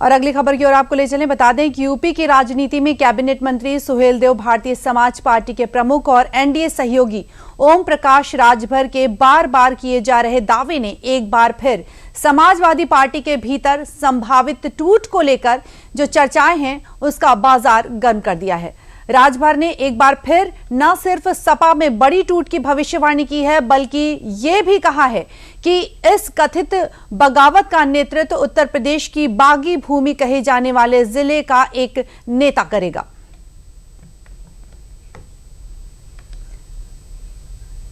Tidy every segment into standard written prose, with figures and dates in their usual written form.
और अगली खबर की ओर आपको ले चलें। बता दें कि यूपी की राजनीति में कैबिनेट मंत्री सुहेलदेव भारतीय समाज पार्टी के प्रमुख और एनडीए सहयोगी ओम प्रकाश राजभर के बार बार किए जा रहे दावे ने एक बार फिर समाजवादी पार्टी के भीतर संभावित टूट को लेकर जो चर्चाएं हैं उसका बाजार गर्म कर दिया है। राजभर ने एक बार फिर न सिर्फ सपा में बड़ी टूट की भविष्यवाणी की है, बल्कि ये भी कहा है कि इस कथित बगावत का नेतृत्व उत्तर प्रदेश की बागी भूमि कहे जाने वाले जिले का एक नेता करेगा।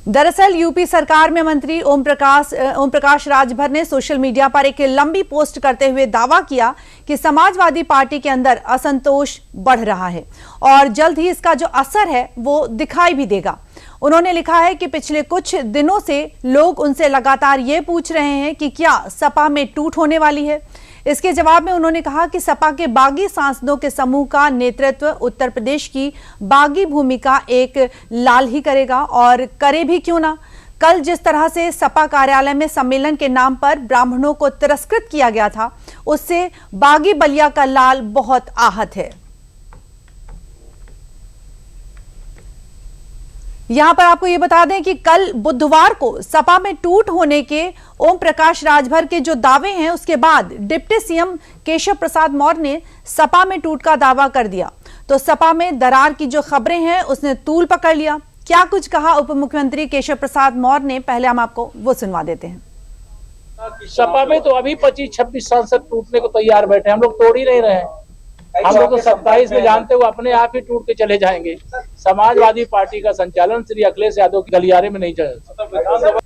दरअसल यूपी सरकार में मंत्री ओम प्रकाश राजभर ने सोशल मीडिया पर एक लंबी पोस्ट करते हुए दावा किया कि समाजवादी पार्टी के अंदर असंतोष बढ़ रहा है और जल्द ही इसका जो असर है वो दिखाई भी देगा। उन्होंने लिखा है कि पिछले कुछ दिनों से लोग उनसे लगातार ये पूछ रहे हैं कि क्या सपा में टूट होने वाली है। इसके जवाब में उन्होंने कहा कि सपा के बागी सांसदों के समूह का नेतृत्व उत्तर प्रदेश की बागी भूमि का एक लाल ही करेगा और करे भी क्यों ना। कल जिस तरह से सपा कार्यालय में सम्मेलन के नाम पर ब्राह्मणों को तिरस्कृत किया गया था, उससे बागी बलिया का लाल बहुत आहत है। यहां पर आपको ये बता दें कि कल बुधवार को सपा में टूट होने के ओम प्रकाश राजभर के जो दावे हैं उसके बाद डिप्टी सीएम केशव प्रसाद मौर्य ने सपा में टूट का दावा कर दिया। तो सपा में दरार की जो खबरें हैं उसने तूल पकड़ लिया। क्या कुछ कहा उप मुख्यमंत्री केशव प्रसाद मौर्य ने, पहले हम आपको वो सुनवा देते हैं। सपा में तो अभी 25-26 सांसद टूटने को तैयार बैठे, हम लोग तोड़ ही नहीं रहे हैं। हम लोग तो 27 में जानते हुए अपने आप ही टूट के चले जाएंगे। समाजवादी पार्टी का संचालन श्री अखिलेश यादव के गलियारे में नहीं चल।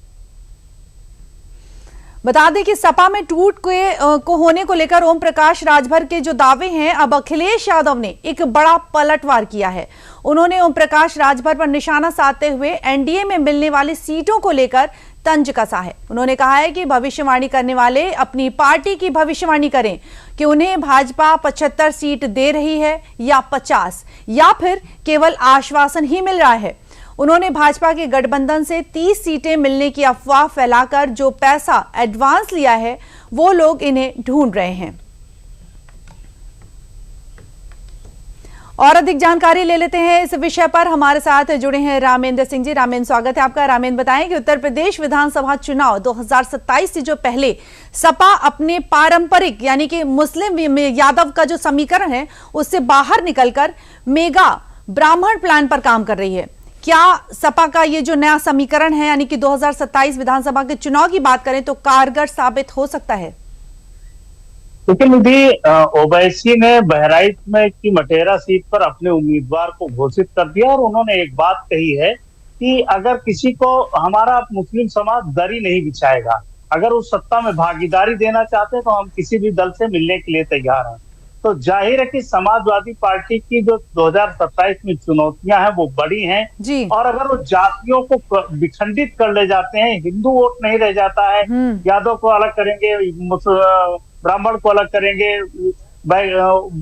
बता दें कि सपा में टूट को होने को लेकर ओम प्रकाश राजभर के जो दावे हैं, अब अखिलेश यादव ने एक बड़ा पलटवार किया है। उन्होंने ओम प्रकाश राजभर पर निशाना साधते हुए एनडीए में मिलने वाली सीटों को लेकर तंज कसा है। उन्होंने कहा है कि भविष्यवाणी करने वाले अपनी पार्टी की भविष्यवाणी करें कि उन्हें भाजपा 75 सीट दे रही है या 50, या फिर केवल आश्वासन ही मिल रहा है। उन्होंने भाजपा के गठबंधन से 30 सीटें मिलने की अफवाह फैलाकर जो पैसा एडवांस लिया है वो लोग इन्हें ढूंढ रहे हैं। और अधिक जानकारी ले लेते हैं इस विषय पर। हमारे साथ जुड़े हैं रामेंद्र सिंह जी। रामेंद्र, स्वागत है आपका। रामेंद्र, बताएं कि उत्तर प्रदेश विधानसभा चुनाव 2027 से जो पहले सपा अपने पारंपरिक यानी कि मुस्लिम यादव का जो समीकरण है उससे बाहर निकलकर मेगा ब्राह्मण प्लान पर काम कर रही है। क्या सपा का ये जो नया समीकरण है यानी कि 2027 विधानसभा के चुनाव की बात करें तो कारगर साबित हो सकता है? लेकिन निधि, ओवैसी ने बहराइच में की मटेरा सीट पर अपने उम्मीदवार को घोषित कर दिया और उन्होंने एक बात कही है कि अगर किसी को हमारा मुस्लिम समाज दरी नहीं बिछाएगा, अगर उस सत्ता में भागीदारी देना चाहते हैं तो हम किसी भी दल से मिलने के लिए तैयार हैं। तो जाहिर है कि समाजवादी पार्टी की जो 2027 में चुनौतियां हैं वो बड़ी हैं और अगर वो जातियों को विखंडित कर ले जाते हैं, हिंदू वोट नहीं रह जाता है, यादव को अलग करेंगे, ब्राह्मण को अलग करेंगे,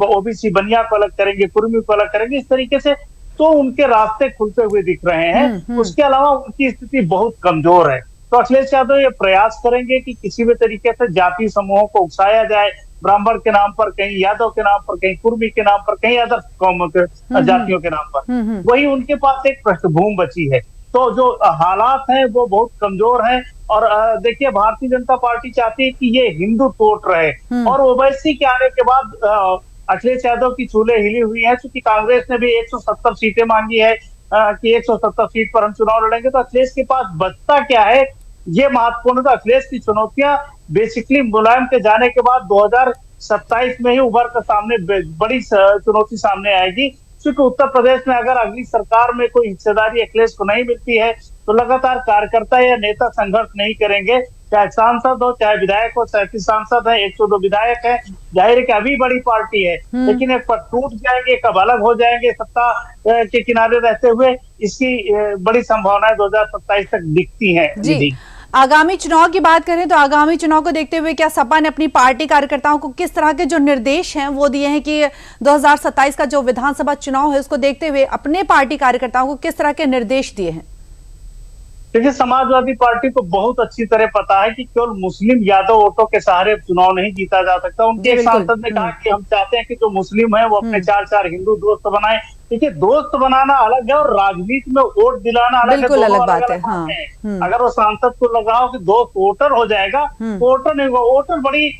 ओबीसी बनिया को अलग करेंगे, कुर्मी को अलग करेंगे, इस तरीके से तो उनके रास्ते खुलते हुए दिख रहे हैं। उसके अलावा उनकी स्थिति बहुत कमजोर है। तो अखिलेश यादव ये प्रयास करेंगे कि किसी भी तरीके से जाति समूहों को उकसाया जाए, ब्राह्मण के नाम पर, कहीं यादव के नाम पर, कहीं कुर्मी के नाम पर, कहीं अदर कौमों के जातियों के नाम पर। वही उनके पास एक पृष्ठभूमि बची है। तो जो हालात हैं वो बहुत कमजोर हैं और देखिए, भारतीय जनता पार्टी चाहती है कि ये हिंदू टोट रहे और ओवैसी के आने के बाद अखिलेश यादव की चूल्हे हिली हुई है। क्योंकि कांग्रेस ने भी 170 सीटें मांगी है कि 170 सीट पर हम चुनाव लड़ेंगे, तो अखिलेश के पास बचता क्या है, ये महत्वपूर्ण। तो अखिलेश की चुनौतियां बेसिकली मुलायम के जाने के बाद 2027 में ही उभर कर सामने बड़ी चुनौती सामने आएगी। क्योंकि उत्तर प्रदेश में अगर अगली सरकार में कोई हिस्सेदारी अखिलेश को नहीं मिलती है तो लगातार कार्यकर्ता या नेता संघर्ष नहीं करेंगे, चाहे सांसद हो चाहे विधायक हो। 37 सांसद है, 102 विधायक है। जाहिर है कि अभी बड़ी पार्टी है, लेकिन एक पर टूट जाएंगे, कब अलग हो जाएंगे सत्ता के किनारे रहते हुए, इसकी बड़ी संभावनाएं 2027 तक दिखती है। आगामी चुनाव की बात करें तो आगामी चुनाव को देखते हुए क्या सपा ने अपनी पार्टी कार्यकर्ताओं को किस तरह के जो निर्देश हैं वो दिए हैं कि 2027 का जो विधानसभा चुनाव है उसको देखते हुए अपने पार्टी कार्यकर्ताओं को किस तरह के निर्देश दिए हैं? देखिए, समाजवादी पार्टी को बहुत अच्छी तरह पता है कि केवल मुस्लिम यादव वोटों के सहारे चुनाव नहीं जीता जा सकता। उनके एक सांसद ने कहा कि हम चाहते हैं कि जो मुस्लिम है वो अपने 4-4 हिंदू दोस्त बनाए। देखिए, दोस्त बनाना अलग है और राजनीति में वोट दिलाना अलग है, बिल्कुल दोनों अलग बात है। हाँ। अगर वो सांसद को लगाओ कि दोस्त वोटर हो जाएगा, वोटर नहीं होगा। वोटर बड़ी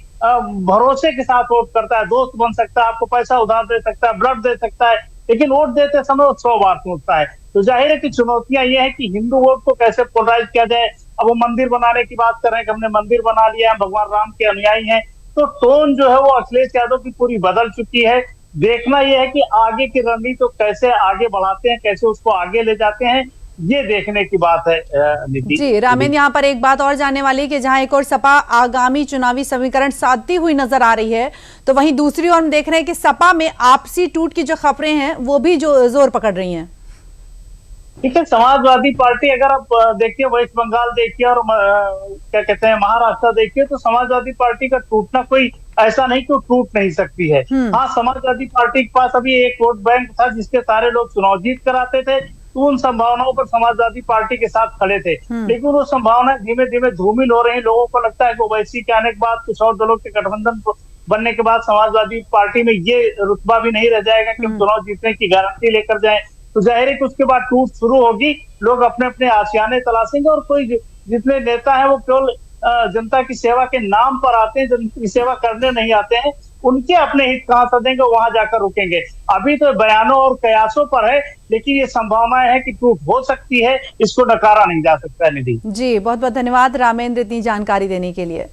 भरोसे के साथ वोट करता है, दोस्त बन सकता है, आपको पैसा उधार दे सकता है, ब्लड दे सकता है, लेकिन वोट देते समय वो 100 बार सोचता है। तो जाहिर है कि चुनौतियां ये है कि हिंदू वोट को कैसे पोलराइज किया जाए। अब वो मंदिर बनाने की बात कर रहे हैं कि हमने मंदिर बना लिया है, भगवान राम के अनुयायी हैं, तो टोन जो है वो अखिलेश यादव की पूरी बदल चुकी है। देखना यह है कि आगे की रणनीति को कैसे आगे बढ़ाते हैं, कैसे उसको आगे ले जाते हैं, ये देखने की बात है। नीति जी रामेन, यहाँ पर एक बात और जानने वाली कि जहां एक और सपा आगामी चुनावी समीकरण साधती हुई नजर आ रही है, तो वहीं दूसरी ओर हम देख रहे हैं कि सपा में आपसी टूट की जो खबरें हैं वो भी जो जोर पकड़ रही हैं। ठीक है, समाजवादी पार्टी अगर आप देखिए, वेस्ट बंगाल देखिए और क्या कहते हैं महाराष्ट्र देखिए, तो समाजवादी पार्टी का टूटना कोई ऐसा नहीं कि वो टूट नहीं सकती है। हाँ, समाजवादी पार्टी के पास अभी एक वोट बैंक था जिसके सारे लोग चुनाव जीत कर आते थे, तो उन संभावनाओं पर समाजवादी पार्टी के साथ खड़े थे। लेकिन वो संभावनाएं धीमे धीमे धूमिल हो रही हैं। लोगों को लगता है कि ओवैसी के आने के बाद, कुछ और दलों के गठबंधन बनने के बाद समाजवादी पार्टी में ये रुतबा भी नहीं रह जाएगा कि हम चुनाव जीतने की गारंटी लेकर जाएं। तो जाहिर है कि उसके बाद टूट शुरू होगी, लोग अपने अपने आशियाने तलाशेंगे और कोई जितने नेता हैं वो केवल जनता की सेवा के नाम पर आते हैं, जनता की सेवा करने नहीं आते हैं, उनके अपने हित कहां सदेंगे वहां जाकर रुकेंगे। अभी तो बयानों और कयासों पर है, लेकिन ये संभावनाएं है कि टूट हो सकती है, इसको नकारा नहीं जा सकता। निधि जी, बहुत बहुत धन्यवाद रामेंद्र इतनी जानकारी देने के लिए।